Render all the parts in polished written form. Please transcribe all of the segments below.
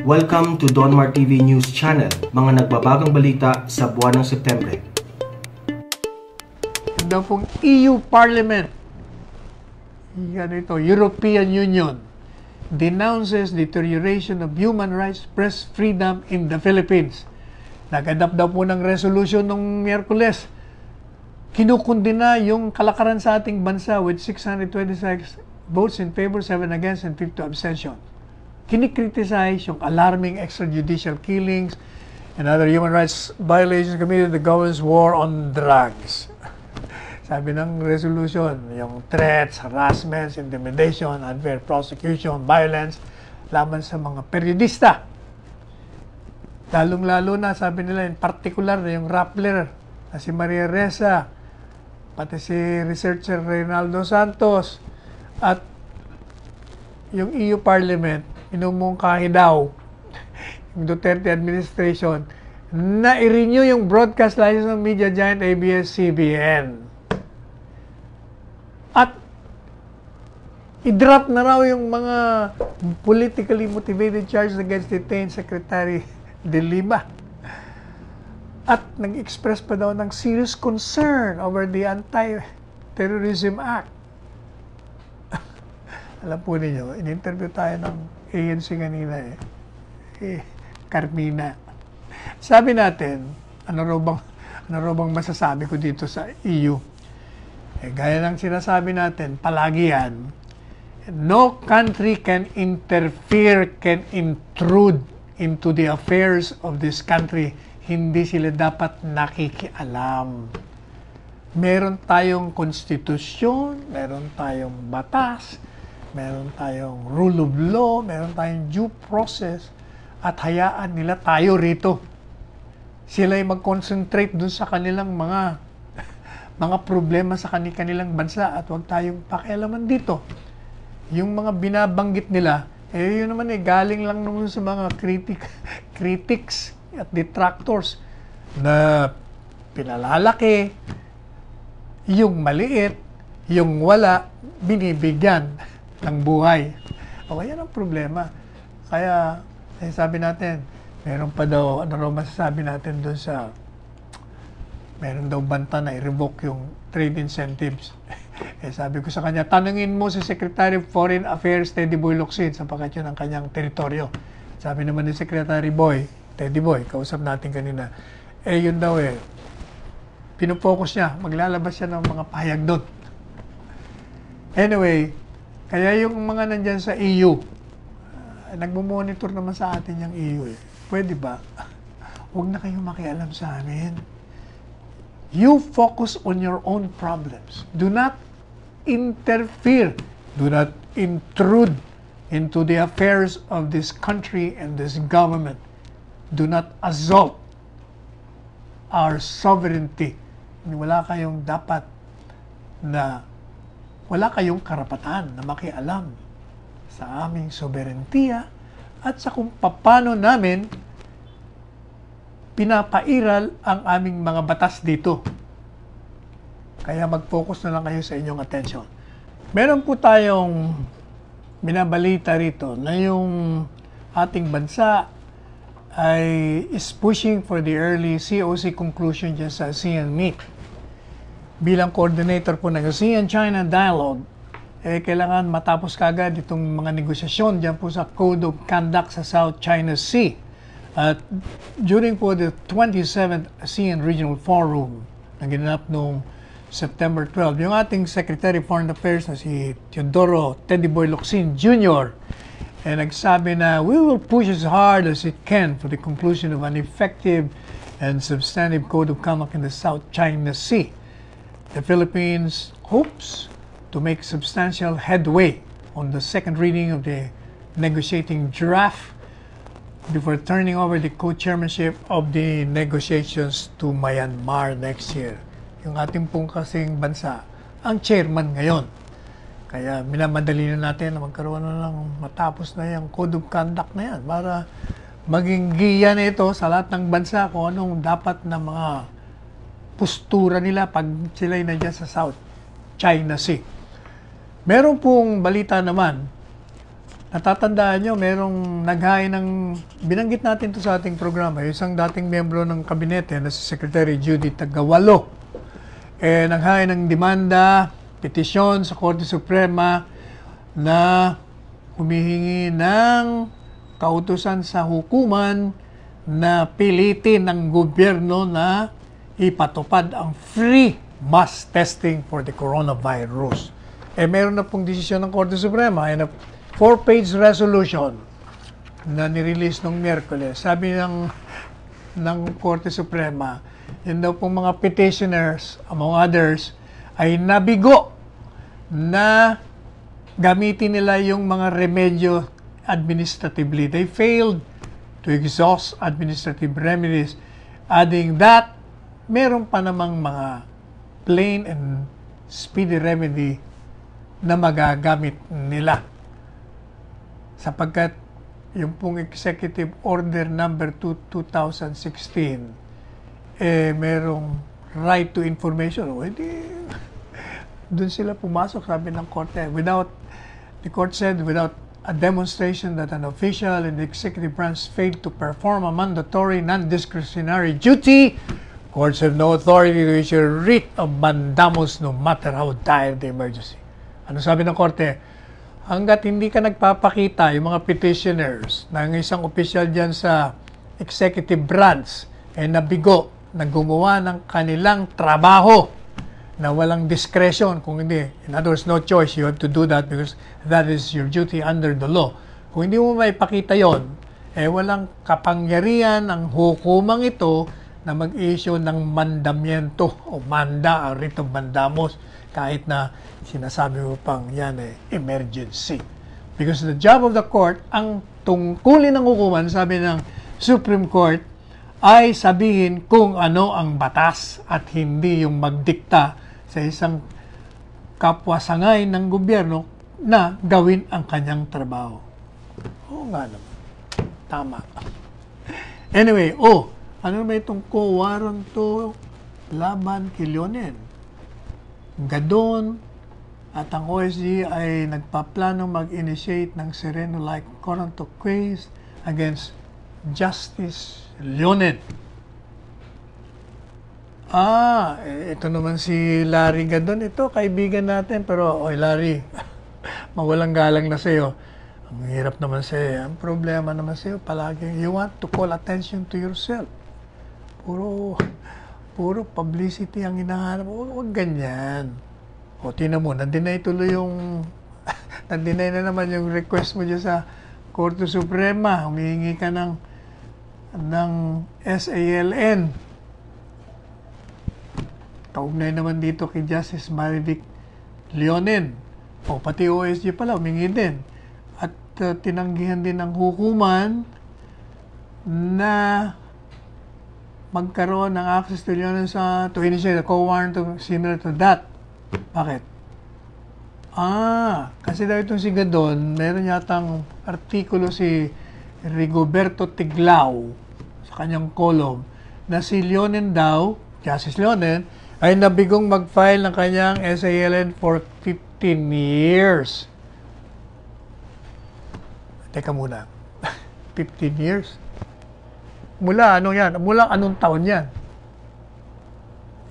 Welcome to Donmar TV News Channel, mga nagbabagang balita sa buwan ng Setyembre. Daw pong EU Parliament, European Union, denounces deterioration of human rights, press freedom in the Philippines. Nag-adapt daw po ng resolution nung Miyerkules. Kinukundina yung kalakaran sa ating bansa with 626 votes in favor, 7 against, and 50 abstention. Kinikriticize yung alarming extrajudicial killings and other human rights violations committed the government's war on drugs. Sabi ng resolution, yung threats, harassments, intimidation, unfair prosecution, violence, laban sa mga periodista. Lalong-lalo na, sabi nila, in particular, yung Rappler, na si Maria Ressa, pati si researcher Reynaldo Santos, at yung EU Parliament, inumungkahi daw yung Duterte administration na i-renew yung broadcast license ng media giant ABS-CBN. At i-drop na raw yung mga politically motivated charges against detained Secretary De Lima. At nag-express pa daw ng serious concern over the Anti-Terrorism Act. Alam po ninyo, in-interview tayo ng ANC kanina Carmina. Sabi natin, ano raw bang masasabi ko dito sa EU? Gaya ng sinasabi natin, palagi yan, no country can interfere, can intrude into the affairs of this country. Hindi sila dapat nakikialam. Meron tayong konstitusyon, meron tayong batas, meron tayong rule of law, meron tayong due process, at hayaan nila tayo rito. Sila'y mag-concentrate dun sa kanilang mga problema sa kanilang bansa at huwag tayong pakialaman dito. Yung mga binabanggit nila, yun naman galing lang naman sa mga critics at detractors na pinalalaki, yung maliit, yung wala, binibigyan ng buhay. O yan ang problema. Kaya, sabi natin, meron pa daw, ano raw masasabi natin doon sa, meron daw banta na i-revoke yung trade incentives. Sabi ko sa kanya, tanungin mo si Secretary of Foreign Affairs, Teddy Boy Locsin, sapagkat yun ang kanyang teritoryo. Sabi naman ni Secretary Boy, Teddy Boy, kausap natin kanina, yun daw pinufocus niya, maglalabas siya ng mga pahayag doon. Anyway, kaya yung mga nandyan sa EU, nagmo-monitor naman sa atin yung EU Pwede ba? Huwag na kayong makialam sa amin. You focus on your own problems. Do not interfere. Do not intrude into the affairs of this country and this government. Do not assault our sovereignty. Wala kayong karapatan na makialam sa aming soberentiya at sa kung paano namin pinapairal ang aming mga batas dito. Kaya mag-focus na lang kayo sa inyong attention. Meron po tayong binabalita rito na yung ating bansa is pushing for the early COC conclusion dyan sa ASEAN Meet. Bilang coordinator po ng ASEAN-China Dialogue, kailangan matapos kagad itong mga negosasyon dyan po sa Code of Conduct sa South China Sea. At during po the 27th ASEAN Regional Forum na ginanap noong September 12, yung ating Secretary of Foreign Affairs na si Teodoro Teddy Boy Locsin Jr. Nagsabi na, we will push as hard as it can for the conclusion of an effective and substantive Code of Conduct in the South China Sea. The Philippines hopes to make substantial headway on the second reading of the negotiating draft before turning over the co-chairmanship of the negotiations to Myanmar next year. Yung ating pong kasing bansa, ang chairman ngayon. Kaya minamadali na natin na magkaroon na ng matapos na yung Code of Conduct na yan para maging giya na ito sa lahat ng bansa kung anong dapat na mga postura nila pag sila'y nandiyan sa South China Sea. Meron pong balita naman natatandaan nyo, merong naghain ng, binanggit natin to sa ating programa, isang dating miyembro ng kabinete na si Secretary Judy Tagawalo. Naghain ng demanda, petisyon sa Korte Suprema na humihingi ng kautusan sa hukuman na pilitin ng gobyerno na ipatupad ang free mass testing for the coronavirus. Meron na pong desisyon ng Korte Suprema, a 4-page resolution na nirelease nung Miyerkules. Sabi ng Korte Suprema, yun daw pong mga petitioners, among others, ay nabigo na gamitin nila yung mga remedyo administratively. They failed to exhaust administrative remedies, adding that meron pa namang mga plain and speedy remedy na magagamit nila. Sapagkat yung pong Executive Order number 2, 2016, merong right to information. Doon sila pumasok, sabi ng Korte. The Court said, without a demonstration that an official in the executive branch failed to perform a mandatory non-discretionary duty, courts have no authority to issue a writ of mandamus no matter how dire the emergency. Ano sabi ng Korte? Hanggat hindi ka nagpapakita yung mga petitioners ng isang opisyal dyan sa executive branch nabigo na gumawa ng kanilang trabaho na walang discretion, kung hindi, in other words, no choice, you have to do that because that is your duty under the law. Kung hindi mo maipakita yon, walang kapangyarihan ang hukumang ito na mag-issue ng mandamiento o manda, ang writ of mandamus, kahit na sinasabi mo pang yan emergency. Because the job of the court, ang tungkulin ng hukuman, sabi ng Supreme Court, ay sabihin kung ano ang batas at hindi yung magdikta sa isang kapwa-sangay ng gobyerno na gawin ang kanyang trabaho. Oo nga naman. Tama. Anyway, ano ba itong co-warrant to laban kay Leonen? Gadon at ang OSG ay nagpaplano mag-initiate ng Sereno-like contempt case against Justice Leonen. Ito naman si Larry Gadon. Ito, kaibigan natin. Pero, Larry, mawalang galang na sa'yo. Ang hirap naman sa'yo. Ang problema naman sa'yo, palagi, you want to call attention to yourself. Puro publicity ang hinahanap. Huwag ganyan. Tingnan mo, na-deny tuloy yung na-deny na naman yung request mo dyan sa Korte Suprema. Humihingi ka ng SALN. Kaugnay naman dito kay Justice Marivic Leonen. Pati OSG pala, humingi din. At tinanggihan din ng hukuman na magkaroon ng access to Leonen to initiate a co-warrant similar to that. Bakit? Kasi daw itong si Gadon, meron yatang artikulo si Rigoberto Tiglao sa kanyang column na si Leonen daw, Justice Leonen, ay nabigong mag-file ng kanyang SALN for 15 years. Teka muna. 15 years? Mula anong taon yan?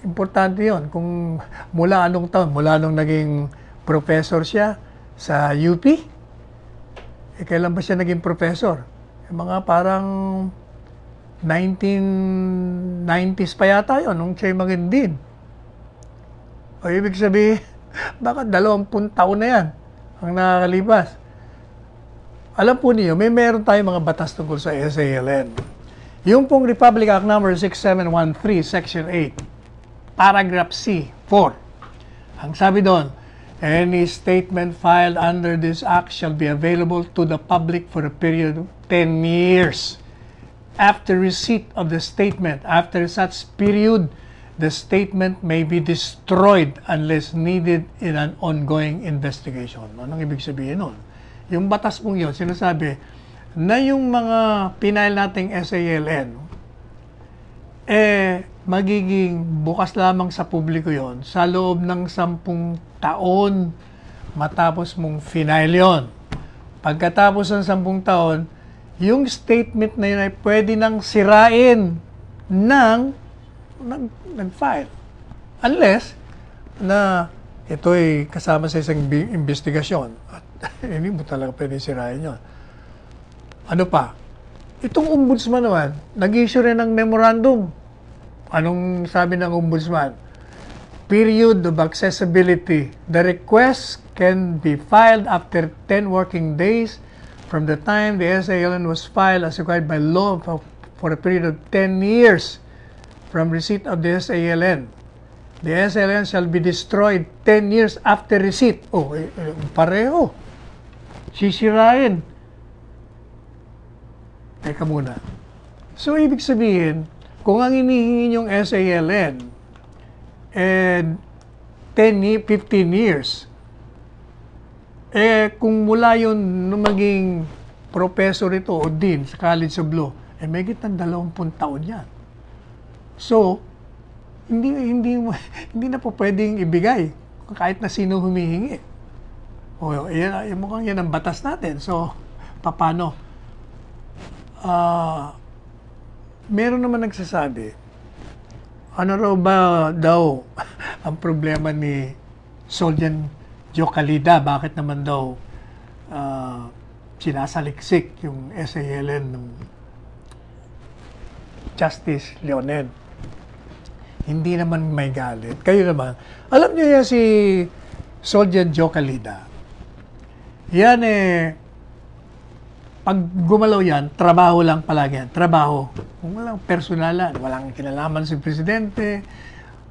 Importante yon. Kung mula anong taon? Mula nung naging professor siya sa UP? Kailan ba siya naging professor? Mga parang 1990s pa yata yun, nung siya magandin. Ibig sabihin, baka 20 taon na yan ang nakakalipas. Alam po niyo, meron tayong mga batas tungkol sa SALN. Yung pong Republic Act number 6713, Section 8, Paragraph C, 4. Ang sabi doon, any statement filed under this act shall be available to the public for a period of 10 years. After receipt of the statement, after such period, the statement may be destroyed unless needed in an ongoing investigation. Anong ibig sabihin nun? Yung batas mong yun, sinasabi na yung mga pinail nating SALN, magiging bukas lamang sa publiko yon sa loob ng 10 taon matapos mong final yon. Pagkatapos ng 10 taon, yung statement na yun ay pwede nang sirain ng nag-file. Unless na ito ay kasama sa isang investigasyon. At hindi mo talaga pwede sirain yun. Ano pa? Itong ombudsman naman, nag-issue rin ng memorandum. Anong sabi ng ombudsman? Period of accessibility. The request can be filed after 10 working days from the time the SALN was filed as required by law for a period of 10 years from receipt of the SALN. The SALN shall be destroyed 10 years after receipt. Pareho. Sisirain. Teka muna. So, ibig sabihin, kung ang hinihingi yung SALN and 15 years, kung mula yun nung maging professor ito o dean sa College of Law, may gitang 20 taon yan. So, hindi na po pwedeng ibigay kahit na sino humihingi. Mukhang yan ang batas natin. So, paano? Meron naman nagsasabi, ano raw ba daw ang problema ni Soljan Jocalida? Bakit naman daw sinasaliksik yung SALN ng Justice Leonen? Hindi naman may galit. Kayo naman, alam niyo yan si Soljan Jocalida. Yan pag gumalaw yan, trabaho lang palagi yan. Trabaho. Kung walang personalan, walang kinalaman si presidente,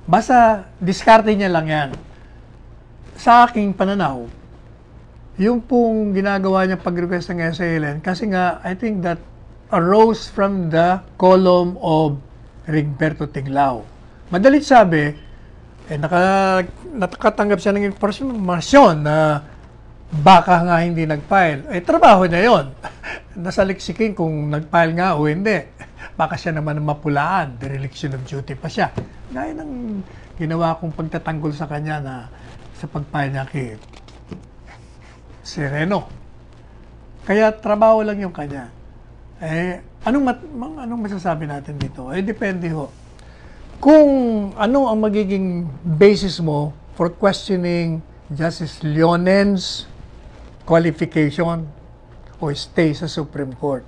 basta diskarte niya lang yan. Sa aking pananaw, yung pong ginagawa niya pag-request ng SALN, kasi nga, I think that arose from the column of Rigberto Tiglao. Madalit sabi, nakatanggap siya ng informasyon na baka nga hindi nag-file. Trabaho niya yun. Nasaliksikin kung nag-file nga o hindi. Baka siya naman mapulaan. Dereliction of duty pa siya. Gaya ng ginawa kong pagtatanggol sa kanya na sa pag-file niya kay Sereno. Kaya trabaho lang yung kanya. Anong masasabi natin dito? Depende ho. Kung ano ang magiging basis mo for questioning Justice Leonen's qualification o stay sa Supreme Court.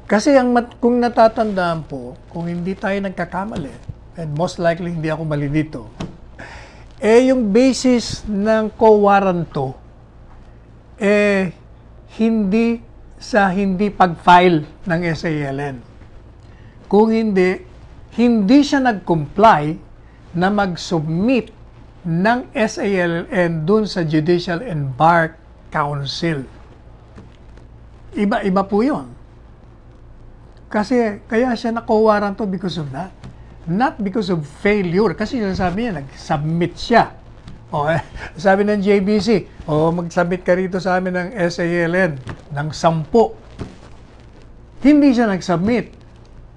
Kasi kung natatandaan po, kung hindi tayo nagkakamali, and most likely hindi ako mali dito, yung basis ng co-warranto, hindi pag-file ng SALN. Kung hindi siya nag-comply na mag-submit ng SALN dun sa Judicial and Bar Council. Iba po yun. Kasi kaya siya nako-warranto because of that. Not because of failure. Kasi sabi niya, nag-submit siya. Sabi ng JBC, mag-submit ka rito sa amin ng SALN ng 10. Hindi siya nag-submit.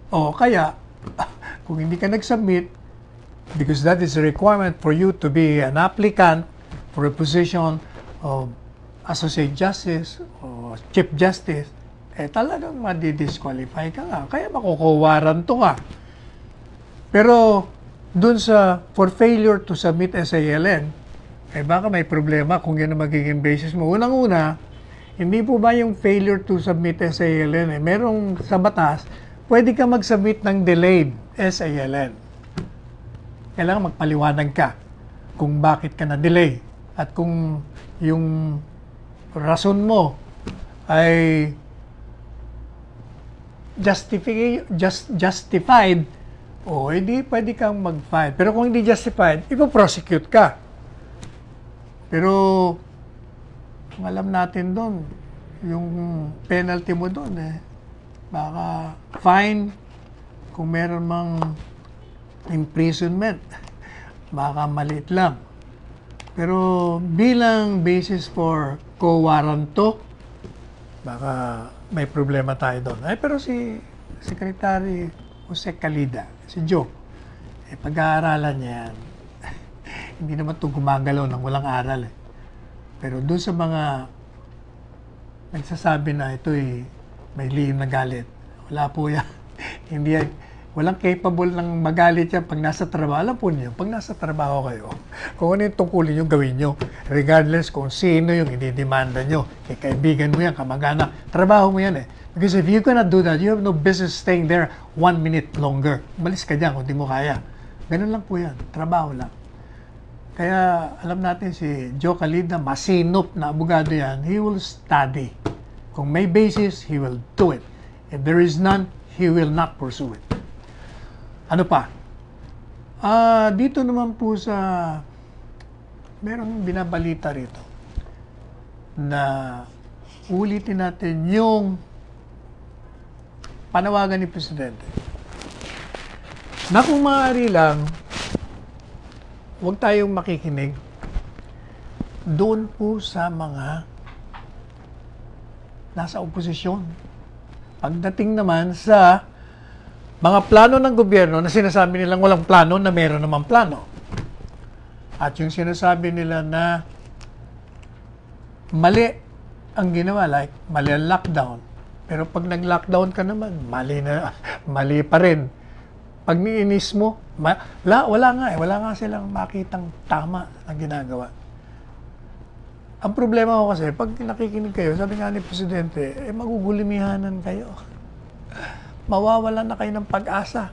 Kaya, kung hindi ka nag-submit, because that is a requirement for you to be an applicant for a position of Associate Justice o Chief Justice, talagang madi-disqualify ka nga. Kaya makukuwaranto ka. Pero, dun for failure to submit SALN, baka may problema kung yan ang magiging basis mo. Unang-una, hindi po ba yung failure to submit SALN, merong sa batas, pwede ka mag-submit ng delayed SALN. Kailangan magpaliwanag ka kung bakit ka na-delay at kung yung rason mo ay justified hindi pwede kang mag-file. Pero kung hindi justified, ipo-prosecute ka. Pero kung alam natin doon, yung penalty mo doon baka fine, kung meron mang imprisonment, baka maliit lang. Pero bilang basis for co-warranto, baka may problema tayo doon. Pero si Secretary Jose Calida, si Joe, pag-aaralan niya yan. Hindi naman ito gumagalaw ng walang aral. Pero doon sa mga nagsasabi na ito'y may lihim na galit. Wala po yan. Hindi yan. Walang capable ng magalit yan pag nasa trabaho. Alam po niyo, pag nasa trabaho kayo, kung ano yung tungkulin nyo, gawin nyo. Regardless kung sino yung ididemanda nyo. Kay kaibigan mo yan, kamag-anak. Trabaho mo yan eh. Because if you cannot do that, you have no business staying there 1 minute longer. Umalis ka dyan kung di mo kaya. Ganun lang po yan. Trabaho lang. Kaya alam natin si Joe Calida, masinop na abogado yan. He will study. Kung may basis, he will do it. If there is none, he will not pursue it. Ano pa? Dito naman po sa meron binabalita rito na ulitin natin yung panawagan ni Presidente na kung maaari lang huwag tayong makikinig doon po sa mga nasa oposisyon. Pagdating naman sa mga plano ng gobyerno na sinasabi nilang walang plano na meron namang plano. At yung sinasabi nila na mali ang ginawa, like mali ang lockdown. Pero pag nag-lockdown ka naman, mali pa rin. Pag niinis mo, wala nga silang makitang tama ang ginagawa. Ang problema ko kasi, pag nakikinig kayo, sabi nga ni Presidente, magugulimihanan kayo. Mawawalan na kayo ng pag-asa.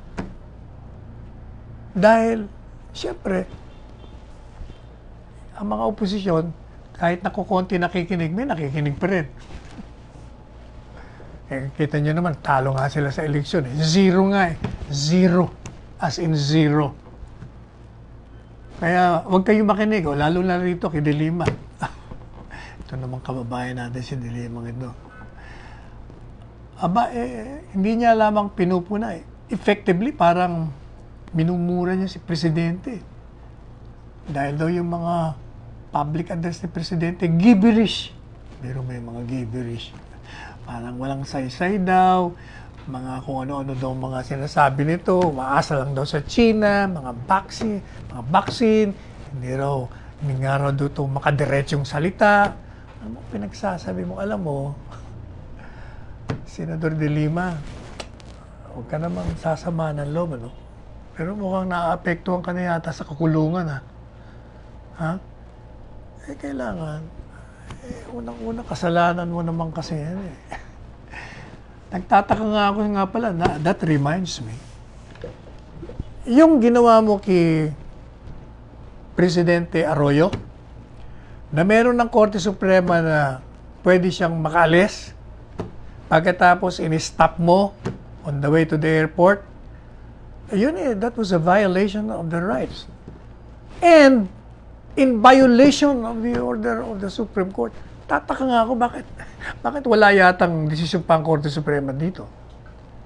Dahil, siyempre, ang mga oposisyon, kahit na kukunti nakikinig, may nakikinig pa rin. Kita nyo naman, talo nga sila sa eleksyon. Zero nga eh. Zero. As in zero. Kaya, huwag kayong makinig. Lalo na rito, kay De Lima. Ito naman kababayan natin si De Lima ito. Hindi niya lamang pinupuna eh. Effectively, parang minumura niya si Presidente. Dahil daw yung mga public address ni Presidente, gibberish. Pero may mga gibberish. Parang walang saysay daw, mga kung ano-ano daw mga sinasabi nito, maasa lang daw sa China, mga vaccine, hindi nga raw daw ito makadiretsong salita. Ano mo pinagsasabi mo? Alam mo, Senador De Lima, huwag ka namang sasama ng loob, ano? Pero mukhang naaapektuhan ka na yata sa kakulungan, ha? Ha? Kailangan. Unang-una, kasalanan mo naman kasi yan, eh. Nagtataka nga ako nga pala, that reminds me. Yung ginawa mo kay Presidente Arroyo, na meron ng Korte Suprema na pwede siyang makaalis, pagkatapos in-stop mo on the way to the airport, that was a violation of the rights. And in violation of the order of the Supreme Court. Tataka nga ako, bakit wala yatang desisyon pa ang Korte Suprema dito?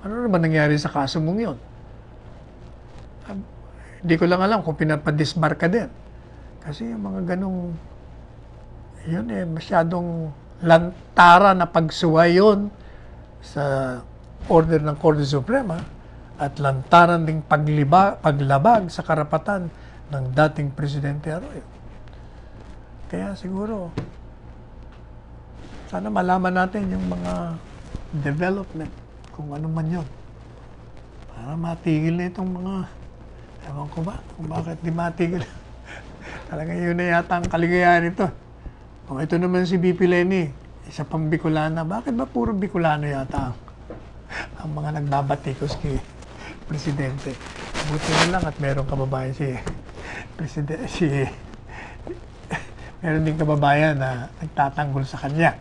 Ano naman nangyari sa kaso mong yun? Hindi ko lang alam kung pinapadisbar ka din. Kasi yung mga ganong, masyadong lantara na pagsuway yun sa order ng Korte Suprema at lantaran ding paglabag sa karapatan ng dating Presidente Arroyo. Kaya siguro, sana malaman natin yung mga development, kung ano man yun. Para matigil na itong mga, ewan ko ba, kung bakit di matigil. Talaga yun na yata ang kaligayahan ito. O ito naman si BP Lenny, isa pang Bicolana. Bakit ba puro Bicolano yata ang mga nagbabatikos kay Presidente? Buti na lang at merong kababayan meron din kababayan na nagtatanggol sa kanya.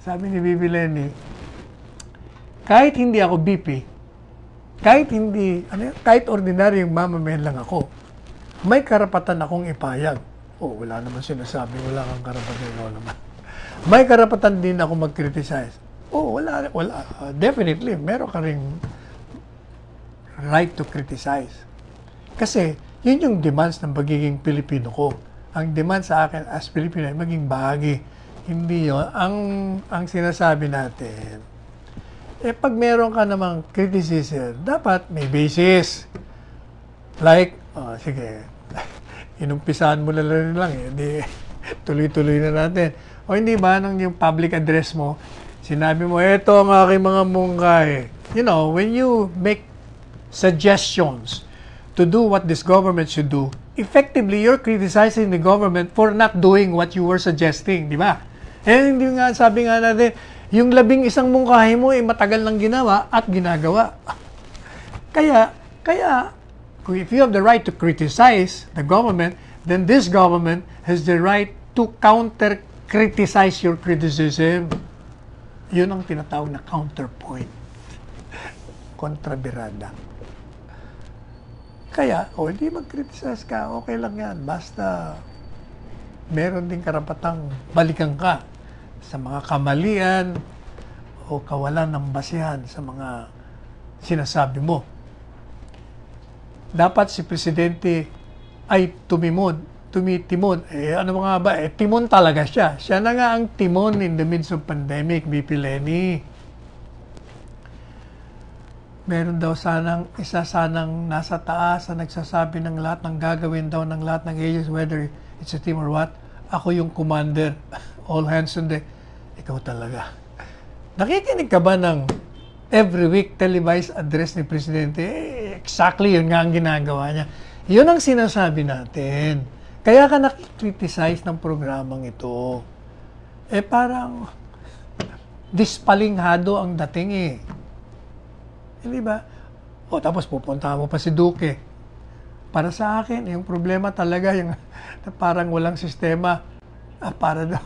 Sabi ni BP Lenny, kahit hindi ako BP, kahit ordinaryong mamamayan lang ako, may karapatan akong ipayag. Wala naman sinasabi, wala kang karapatan naman. May karapatan din ako mag-criticize. Wala. Definitely, meron ka ring right to criticize. Kasi, yun yung demands ng pagiging Pilipino ko. Ang demand sa akin as Pilipino ay maging bahagi. Hindi yun. Ang sinasabi natin, pag meron ka namang criticism, dapat may basis. Like, sige, inumpisahan mo na lang tuloy-tuloy na natin. O hindi ba, nung yung public address mo, sinabi mo, eto ang aking mga mungkahi. You know, when you make suggestions to do what this government should do, effectively, you're criticizing the government for not doing what you were suggesting, di ba? Eh, hindi nga, sabi nga natin, yung 11 mungkahi mo, matagal nang ginawa at ginagawa. Kaya, if you have the right to criticize the government, then this government has the right to counter-criticize your criticism. Yun ang tinatawag na counterpoint. Kontrabirada. Kaya, hindi mag-criticize ka, okay lang yan. Basta, meron din karapatang balikan ka sa mga kamalian o kawalan ng basihan sa mga sinasabi mo. Dapat si Presidente ay tumitimon. Ano nga ba? Timon talaga siya. Siya na nga ang timon in the midst of pandemic, BP Lenny. Meron daw isa sanang nasa taas na nagsasabi ng lahat ng gagawin daw ng lahat ng agents, whether it's a team or what. Ako yung commander. All hands on deck. Ikaw talaga. Nakikinig ka ba ng every week televised address ni Presidente? Exactly yun nga ang ginagawa niya. Yun ang sinasabi natin. Kaya ka nakikriticize ng programang ito. Parang dispalinghado ang dating Hindi ba? Tapos pupunta mo pa si Duque. Para sa akin, yung problema talaga, yung parang walang sistema. Para daw,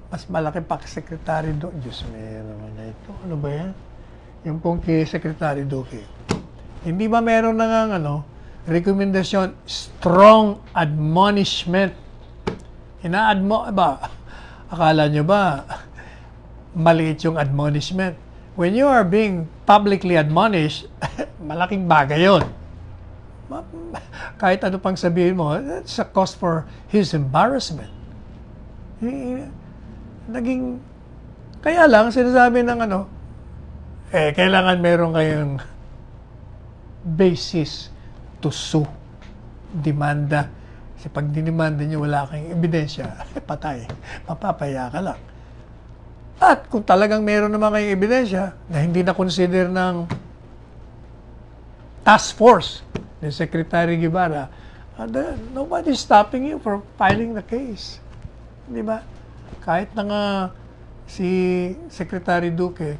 mas malaki pa Secretary Duque. Diyos meron na ito. Ano ba yan? Yung pong kay Secretary Duque. Hindi ba meron na nga, rekomendasyon, strong admonishment. Akala nyo ba, maliit yung admonishment? When you are being publicly admonished, malaking bagay yun. Kahit ano pang sabihin mo, it's a cause for his embarrassment. Kaya lang, sinasabi ng kailangan meron kayong basis to sue, demanda. Kasi pag dinimanda nyo, wala kayong ebidensya, patay. Mapapaya ka lang. At kung talagang meron naman kayong ebidensya na hindi na consider ng task force ni Secretary Guevara, nobody's stopping you from filing the case. Di ba? Kahit na nga si Secretary Duque,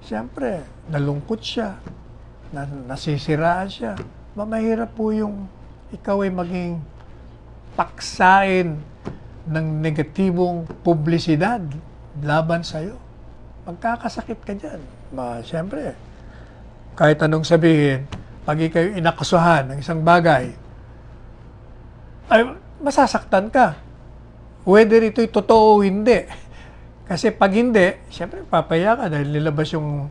siyempre, nalungkot siya, nasisiraan siya. Mahirap po yung ikaw ay maging paksain ng negatibong publisidad laban sa'yo. Magkakasakit ka dyan. Siyempre, kahit anong sabihin, pag ikaw inakusahan ng isang bagay, ay masasaktan ka. Whether ito'y totoo o hindi. Kasi pag hindi, siyempre papaya ka dahil nilabas yung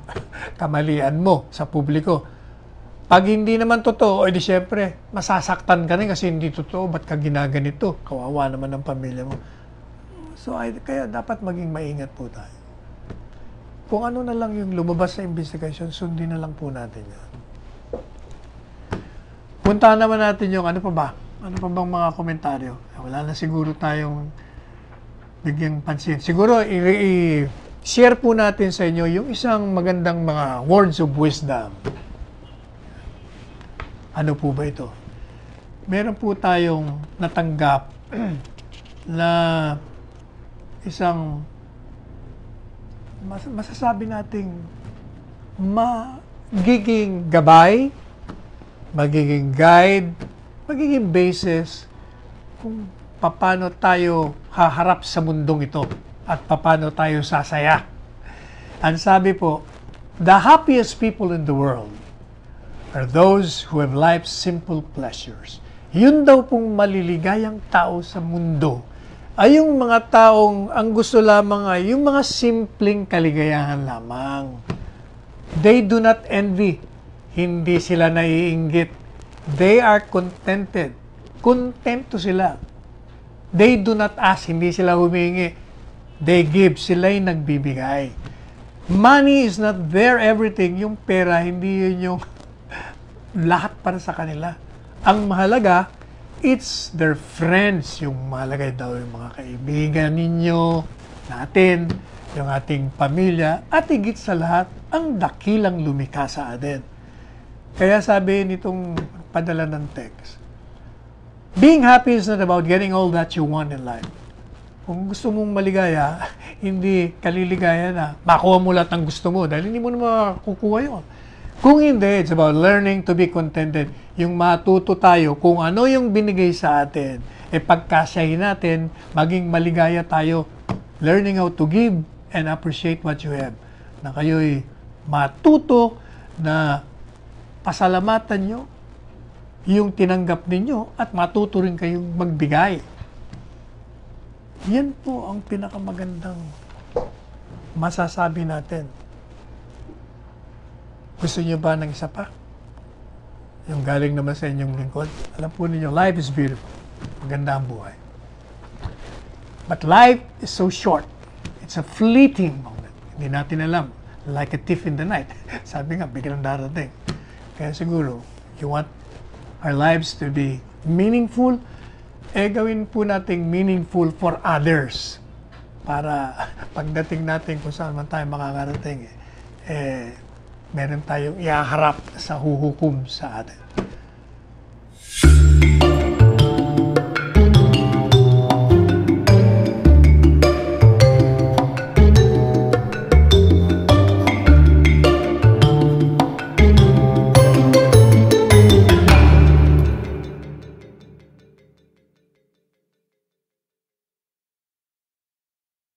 kamalian mo sa publiko. Pag hindi naman totoo, edi siyempre, masasaktan ka rin kasi hindi totoo. Ba't ka ginaganito? Kawawa naman ng pamilya mo. So, kaya dapat maging maingat po tayo. Kung ano na lang yung lumabas sa investigation, sundin na lang po natin yan. Punta naman natin yung ano pa ba? Ano pa bang mga komentaryo? Wala na siguro tayong bigyang pansin. Siguro, i-share po natin sa inyo yung isang magandang mga words of wisdom. Ano po ba ito? Meron po tayong natanggap na isang masasabi nating magiging gabay, magiging guide, magiging basis kung paano tayo haharap sa mundong ito at paano tayo sasaya. Ang sabi po, the happiest people in the world are those who have life's simple pleasures. Yun daw pong maliligayang tao sa mundo ay yung mga taong ang gusto lamang ay yung mga simpleng kaligayahan lamang. They do not envy. Hindi sila naiinggit. They are contented. Kontento sila. They do not ask. Hindi sila humingi. They give. Sila'y nagbibigay. Money is not their everything. Yung pera, hindi yun yung lahat para sa kanila. Ang mahalaga it's their friends yung malagay daw, yung mga kaibigan ninyo, natin, yung ating pamilya, at higit sa lahat, ang dakilang lumikha sa atin. Kaya sabi nitong padala ng text, being happy is not about getting all that you want in life. Kung gusto mong maligaya, hindi kaliligaya na makuha mo lahat ng gusto mo dahil hindi mo na makukuha yun. Kung hindi, it's about learning to be contented. Yung matuto tayo kung ano yung binigay sa atin, pagkasyahin natin, maging maligaya tayo, learning how to give and appreciate what you have. Na kayo'y matuto na pasalamatan nyo yung tinanggap ninyo at matuto rin kayong magbigay. Yan po ang pinakamagandang masasabi natin. Gusto niyo ba ng isa pa? Yung galing naman sa inyong lingkod. Alam po ninyo, life is beautiful. Maganda ang buhay. But life is so short. It's a fleeting moment. Hindi natin alam. Like a thief in the night. Sabi nga, biglang darating. Kaya siguro, you want our lives to be meaningful, gawin po nating meaningful for others. Para pagdating natin kung saan man tayo makakarating, meron tayong ihaharap sa huhukom sa atin.